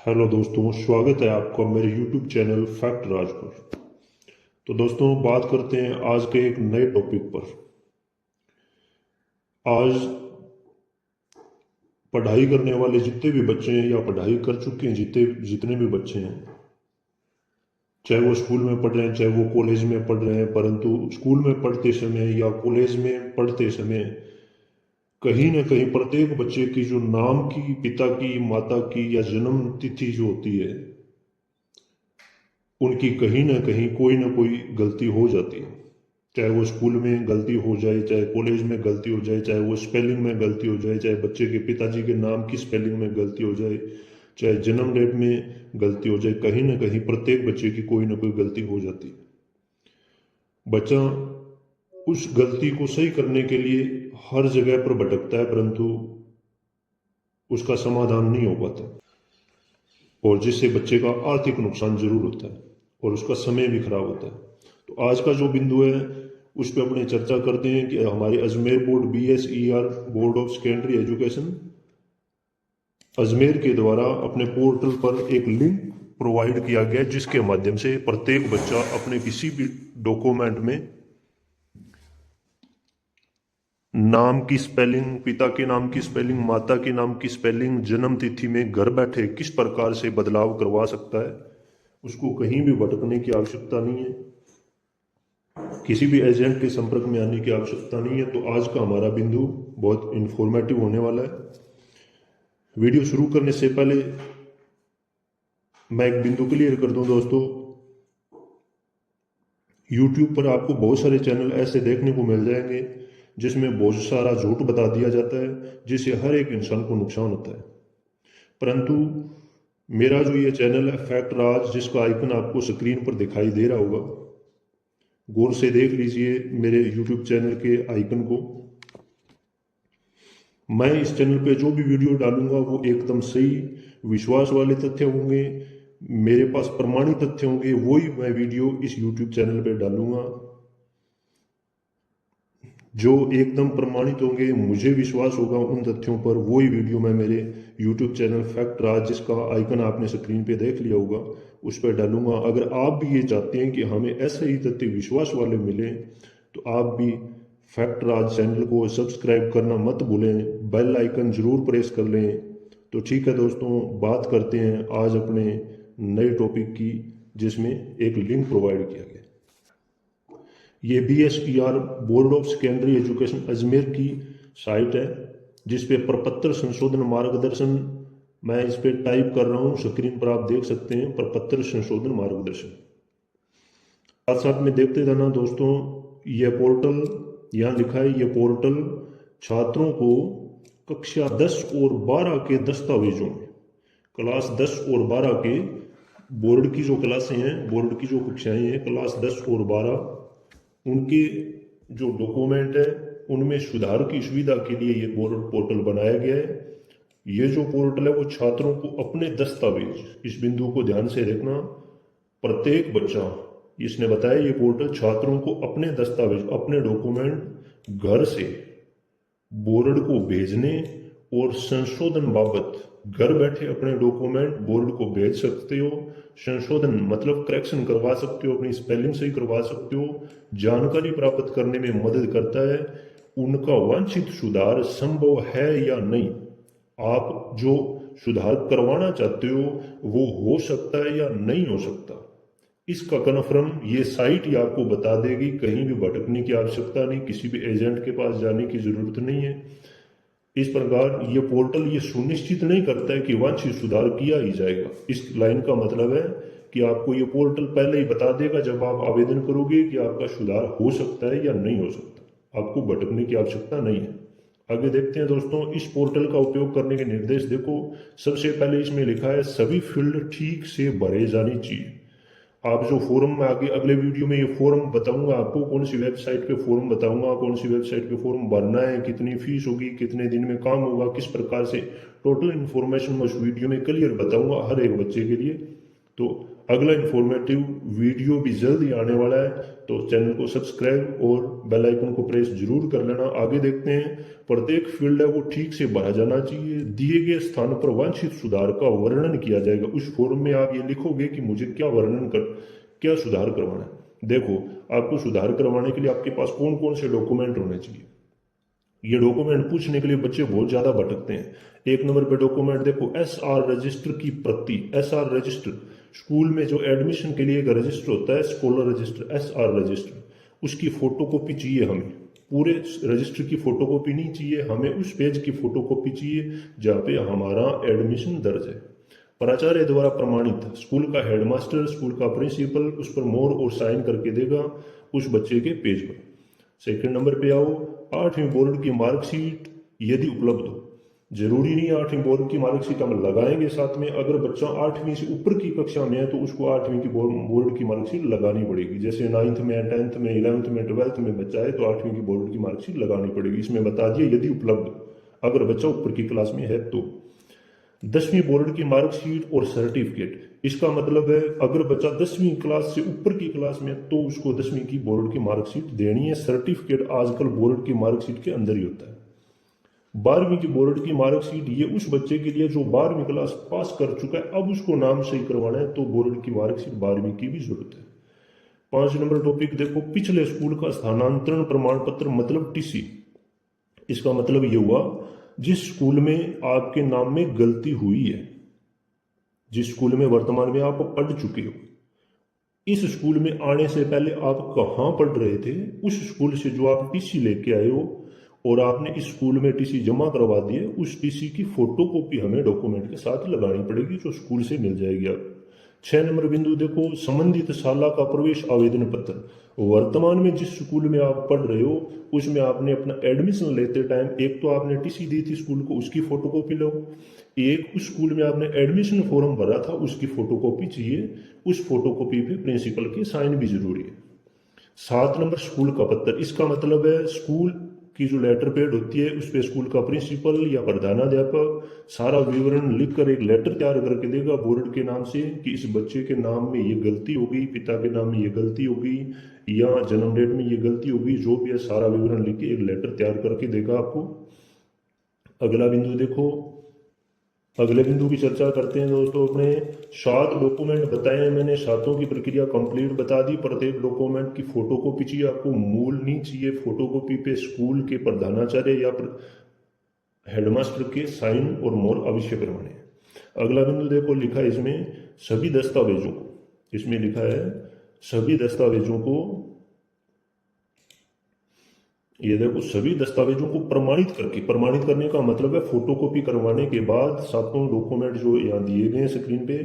Hello दोस्तों, स्वागत है आपका मेरे YouTube चैनल फैक्ट राज पर। तो दोस्तों, बात करते हैं आज के एक नए टॉपिक पर। आज पढ़ाई करने वाले जितने भी बच्चे हैं या पढ़ाई कर चुके हैं, जितने भी बच्चे हैं, चाहे वो स्कूल में पढ़ रहे हैं चाहे वो कॉलेज में पढ़ रहे हैं, परंतु स्कूल में पढ़ते समय या कॉलेज में पढ़ते समय कहीं ना कहीं प्रत्येक बच्चे की जो नाम की, पिता की, माता की या जन्म तिथि जो होती है, उनकी कहीं ना कोई गलती हो जाती है। चाहे वो स्कूल में गलती हो जाए, चाहे कॉलेज में गलती हो जाए, चाहे वो स्पेलिंग में गलती हो जाए, चाहे बच्चे के पिताजी के नाम की स्पेलिंग में गलती हो जाए, चाहे जन्म डेट में गलती हो जाए, कहीं ना कहीं प्रत्येक बच्चे की कोई ना कोई गलती हो जाती है। बच्चा उस गलती को सही करने के लिए हर जगह पर भटकता है, परंतु उसका समाधान नहीं हो पाता, और जिससे बच्चे का आर्थिक नुकसान जरूर होता है और उसका समय भी खराब होता है। तो आज का जो बिंदु है उस पर अपने चर्चा करते हैं कि हमारे Ajmer board BSER board of secondary education Ajmer के द्वारा अपने पोर्टल पर एक लिंक प्रोवाइड किया गया, जिसके माध्यम से प्रत्येक बच्चा अपने किसी भी डॉक्यूमेंट में नाम की स्पेलिंग, पिता के नाम की स्पेलिंग, माता के नाम की स्पेलिंग, जन्म तिथि में घर बैठे किस प्रकार से बदलाव करवा सकता है। उसको कहीं भी भटकने की आवश्यकता नहीं है, किसी भी एजेंट के संपर्क में आने की आवश्यकता नहीं है। तो आज का हमारा बिंदु बहुत इंफॉर्मेटिव होने वाला है। वीडियो शुरू करने से पहले मैं एक बिंदु क्लियर कर दूं दोस्तों, YouTube पर आपको बहुत सारे चैनल ऐसे देखने को मिल जाएंगे जिसमें बहुत सारा झूठ बता दिया जाता है, जिससे हर एक इंसान को नुकसान होता है। परंतु मेरा जो ये चैनल है फैक्ट राज, जिसका आइकन आपको स्क्रीन पर दिखाई दे रहा होगा, गौर से देख लीजिए मेरे YouTube चैनल के आइकन को। मैं इस चैनल पे जो भी वीडियो डालूंगा वो एकदम सही, विश्वास वाले तथ्य होंगे, मेरे पास प्रमाणित तथ्य होंगे, वही मैं वीडियो इस YouTube चैनल पे डालूंगा। जो एकदम प्रमाणित होंगे, मुझे विश्वास होगा उन तथ्यों पर, वही वीडियो मैं मेरे YouTube चैनल फैक्ट राज, जिसका आइकन आपने स्क्रीन पे देख लिया होगा, उस पर डालूंगा। अगर आप भी ये चाहते हैं कि हमें ऐसे ही तथ्य विश्वास वाले मिले, तो आप भी फैक्ट राज चैनल को सब्सक्राइब करना मत भूलें, बेल आइकन जरूर प्रेस कर लें। तो ठीक है दोस्तों, बात करते हैं आज अपने नए टॉपिक की, जिसमें एक लिंक प्रोवाइड किया गया। ये BSER board of secondary education Ajmer की साइट है, जिसपे प्रपत्र संशोधन मार्गदर्शन, मैं इस पे टाइप कर रहा हूँ, स्क्रीन पर आप देख सकते हैं, प्रपत्र संशोधन मार्गदर्शन। साथ साथ में देखते जाना दोस्तों, यह पोर्टल, यहाँ लिखा है, यह पोर्टल छात्रों को कक्षा 10 और 12 के दस्तावेजों में, क्लास 10 और 12 के, बोर्ड की जो क्लासें हैं, बोर्ड की जो कक्षाएं हैं, क्लास 10 और 12, उनके जो डॉक्यूमेंट है उनमें सुधार की सुविधा के लिए ये पोर्टल बनाया गया है। ये जो पोर्टल है वो छात्रों को अपने दस्तावेज, इस बिंदु को ध्यान से देखना, प्रत्येक बच्चा, इसने बताया ये पोर्टल छात्रों को अपने दस्तावेज, अपने डॉक्यूमेंट घर से बोर्ड को भेजने और संशोधन बाबत घर बैठे अपने डॉक्यूमेंट बोर्ड को भेज सकते हो। संशोधन मतलब करेक्शन करवा सकते हो, अपनी स्पेलिंग सही करवा सकते हो, जानकारी प्राप्त करने में मदद करता है। उनका वांछित सुधार संभव है या नहीं, आप जो सुधार करवाना चाहते हो वो हो सकता है या नहीं हो सकता, इसका कन्फर्म ये साइट ही आपको बता देगी। कहीं भी भटकने की आवश्यकता नहीं, किसी भी एजेंट के पास जाने की जरूरत नहीं है। इस प्रकार ये पोर्टल ये सुनिश्चित नहीं करता है कि वांछित सुधार किया ही जाएगा। इस लाइन का मतलब है कि आपको ये पोर्टल पहले ही बता देगा जब आप आवेदन करोगे कि आपका सुधार हो सकता है या नहीं हो सकता, आपको भटकने की आवश्यकता नहीं है। आगे देखते हैं दोस्तों, इस पोर्टल का उपयोग करने के निर्देश देखो। सबसे पहले इसमें लिखा है सभी फील्ड ठीक से भरे जानी चाहिए। आप जो फॉर्म में आगे अगले वीडियो में ये फॉर्म बताऊंगा आपको, कौन सी वेबसाइट पे फॉर्म बताऊंगा, कौन सी वेबसाइट पे फॉर्म भरना है, कितनी फीस होगी, कितने दिन में काम होगा, किस प्रकार से, टोटल इन्फॉर्मेशन मैं उस वीडियो में क्लियर बताऊंगा हर एक बच्चे के लिए। तो अगला इंफॉर्मेटिव वीडियो भी जल्द ही आने वाला है, तो चैनल को सब्सक्राइब और बेल आइकन को प्रेस जरूर कर लेना। आगे देखते हैं। प्रत्येक फील्ड है वो ठीक से भरा जाना चाहिए। दिए गए स्थान पर वांछित सुधार का वर्णन किया जाएगा। उस फॉर्म में आप ये लिखोगे कि मुझे क्या सुधार करवाना है। देखो, आपको सुधार करवाने के लिए आपके पास कौन कौन से डॉक्यूमेंट होने चाहिए। ये डॉक्यूमेंट पूछने के लिए बच्चे बहुत ज्यादा भटकते हैं। एक नंबर पे डॉक्यूमेंट देखो, SR रजिस्टर की प्रति। SR रजिस्टर स्कूल में जो एडमिशन के लिए एक रजिस्टर होता है, स्कॉलर रजिस्टर, SR रजिस्टर, उसकी फोटोकॉपी चाहिए हमें। पूरे रजिस्टर की फोटोकॉपी नहीं चाहिए हमें, उस पेज की फोटोकॉपी चाहिए जहाँ पे हमारा एडमिशन दर्ज है। प्राचार्य द्वारा प्रमाणित। स्कूल का हेडमास्टर, स्कूल का प्रिंसिपल उस पर मोहर और साइन करके देगा उस बच्चे के पेज पर। सेकंड नंबर पे आओ, 8वीं बोर्ड की मार्कशीट यदि उपलब्ध हो। जरूरी नहीं 8वीं बोर्ड की मार्कशीट हम लगाएंगे साथ में। अगर बच्चा 8वीं से ऊपर की कक्षा में है तो उसको 8वीं की बोर्ड की मार्कशीट लगानी पड़ेगी। जैसे 9th में, 10th में, 11th में, 12th में बच्चा है तो 8वीं की बोर्ड की मार्कशीट लगानी पड़ेगी। इसमें बता दिए यदि उपलब्ध, अगर बच्चा ऊपर की क्लास में है तो। 10वीं बोर्ड की मार्कशीट और सर्टिफिकेट, इसका मतलब है अगर बच्चा 10वीं क्लास से ऊपर की क्लास में तो उसको 10वीं की बोर्ड की मार्कशीट देनी है। सर्टिफिकेट आजकल बोर्ड की मार्कशीट के अंदर ही होता है। 12वीं की बोर्ड की मार्कशीट ये उस बच्चे के लिए जो 12वीं क्लास पास कर चुका है, अब उसको नाम सही करवाना है तो बोर्ड की मार्कशीट 12वीं की भी जरूरत है। 5 नंबर टॉपिक देखो, पिछले स्कूल का स्थानांतरण प्रमाण पत्र मतलब TC। इसका मतलब ये हुआ जिस स्कूल में आपके नाम में गलती हुई है, जिस स्कूल में वर्तमान में आप पढ़ चुके हो, इस स्कूल में आने से पहले आप कहाँ पढ़ रहे थे, उस स्कूल से जो आप TC लेके आए हो और आपने इस स्कूल में TC जमा करवा दिए, उस TC की फोटोकॉपी हमें डॉक्यूमेंट के साथ लगानी पड़ेगी जो स्कूल से मिल जाएगी आप। 6 नंबर बिंदु देखो, संबंधित शाला का प्रवेश आवेदन पत्र। वर्तमान में जिस स्कूल में आप पढ़ रहे हो उसमें आपने अपना एडमिशन लेते टाइम एक तो आपने TC दी थी स्कूल को, उसकी फोटोकॉपी लो। एक उस स्कूल में आपने एडमिशन फॉर्म भरा था, उसकी फोटोकॉपी चाहिए। उस फोटोकॉपी पे प्रिंसिपल के साइन भी जरूरी है। 7 नंबर स्कूल का पत्र। इसका मतलब है स्कूल की जो लेटर पैड होती है उस पे स्कूल का प्रिंसिपल या प्रधानाध्यापक सारा विवरण लिखकर एक लेटर तैयार करके देगा बोर्ड के नाम से कि इस बच्चे के नाम में ये गलती हो गई, पिता के नाम में ये गलती हो गई या जन्म डेट में ये गलती हो गई, जो भी है सारा विवरण लिख के एक लेटर तैयार करके देगा आपको। अगला बिंदु देखो, अगले बिंदु की चर्चा करते हैं दोस्तों अपने। 7 डॉक्यूमेंट बताए हैं मैंने, 7 की प्रक्रिया कंप्लीट बता दी। प्रत्येक डॉक्यूमेंट की फोटोकॉपी चाहिए आपको, मूल नहीं चाहिए। फोटोकॉपी पे स्कूल के प्रधानाचार्य या हेडमास्टर के साइन और मोहर अवश्य करवाने हैं। अगला बिंदु देखो, लिखा है इसमें सभी दस्तावेजों को, इसमें लिखा है सभी दस्तावेजों को, ये देखो सभी दस्तावेजों को प्रमाणित करके, प्रमाणित करने का मतलब है फोटोकॉपी करवाने के बाद 7 डॉक्यूमेंट जो यहाँ दिए गए हैं स्क्रीन पे,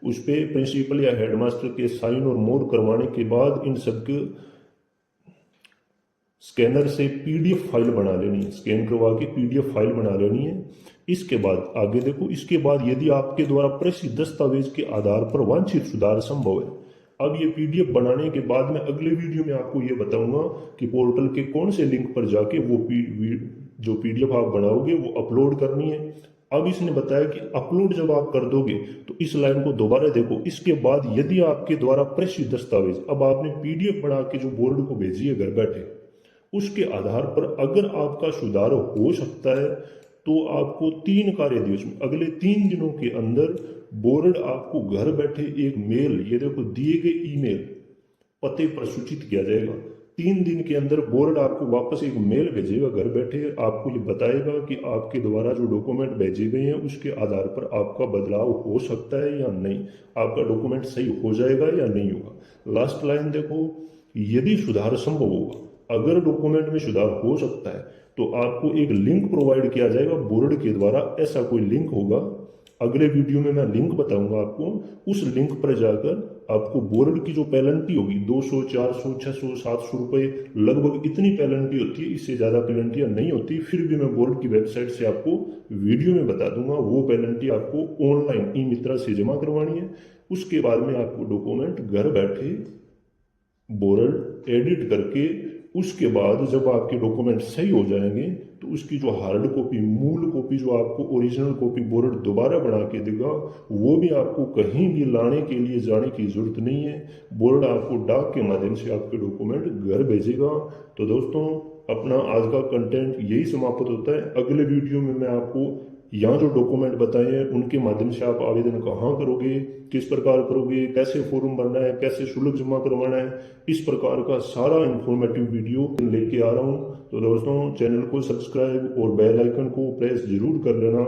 उस पे प्रिंसिपल या हेडमास्टर के साइन और मोहर करवाने के बाद इन सबके स्कैनर से PDF फाइल बना लेनी है, स्कैन करवा के PDF फाइल बना लेनी है। इसके बाद आगे देखो, इसके बाद यदि आपके द्वारा प्रेषित दस्तावेज के आधार पर वांछित सुधार संभव है। अब ये PDF बनाने के बाद मैं अगले वीडियो में आपको ये बताऊंगा कि पोर्टल के कौन से लिंक पर जाके वो जो PDF आप बनाओगे वो अपलोड करनी है। अब इसने बताया कि अपलोड जब आप कर दोगे तो इस लाइन को दोबारा देखो। इसके बाद यदि आपके द्वारा प्रेषित दस्तावेज, अब आपने PDF बना के जो बोर्ड को भेजी है घर बैठे, उसके आधार पर अगर आपका सुधार हो सकता है तो आपको 3 कार्य दिवस में, अगले 3 दिनों के अंदर बोर्ड आपको घर बैठे एक मेल, ये देखो दिए गए ईमेल पते पर सूचित किया जाएगा। 3 दिन के अंदर बोर्ड आपको वापस एक मेल भेजेगा घर बैठे, आपको ये बताएगा कि आपके द्वारा जो डॉक्यूमेंट भेजे गए हैं उसके आधार पर आपका बदलाव हो सकता है या नहीं, आपका डॉक्यूमेंट सही हो जाएगा या नहीं होगा। लास्ट लाइन देखो, यदि सुधार संभव होगा, अगर डॉक्यूमेंट में सुधार हो सकता है तो आपको एक लिंक प्रोवाइड किया जाएगा बोर्ड के द्वारा। ऐसा कोई लिंक होगा, अगले वीडियो में मैं लिंक बताऊंगा आपको। उस लिंक पर जाकर आपको बोर्ड की जो पेनल्टी होगी 200, 400, 600, 700 रुपए लगभग इतनी पेनल्टी होती है, इससे ज्यादा पेनल्टियां नहीं होती। फिर भी मैं बोर्ड की वेबसाइट से आपको वीडियो में बता दूंगा। वो पेनल्टी आपको ऑनलाइन ई-मित्रा से जमा करवानी है। उसके बाद में आपको डॉक्यूमेंट घर बैठे बोर्ड एडिट करके उसके बाद जब आपके डॉक्यूमेंट सही हो जाएंगे तो उसकी जो हार्ड कॉपी, मूल कॉपी जो आपको ओरिजिनल कॉपी बोर्ड दोबारा बना के देगा, वो भी आपको कहीं भी लाने के लिए जाने की जरूरत नहीं है। बोर्ड आपको डाक के माध्यम से आपके डॉक्यूमेंट घर भेजेगा। तो दोस्तों, अपना आज का कंटेंट यही समाप्त होता है। अगले वीडियो में मैं आपको यहाँ जो डॉक्यूमेंट बताए हैं उनके माध्यम से आप आवेदन कहाँ करोगे, किस प्रकार करोगे, कैसे फॉर्म भरना है, कैसे शुल्क जमा करवाना है, इस प्रकार का सारा इंफॉर्मेटिव वीडियो लेके आ रहा हूँ। तो दोस्तों, चैनल को सब्सक्राइब और बेल आइकन को प्रेस जरूर कर लेना।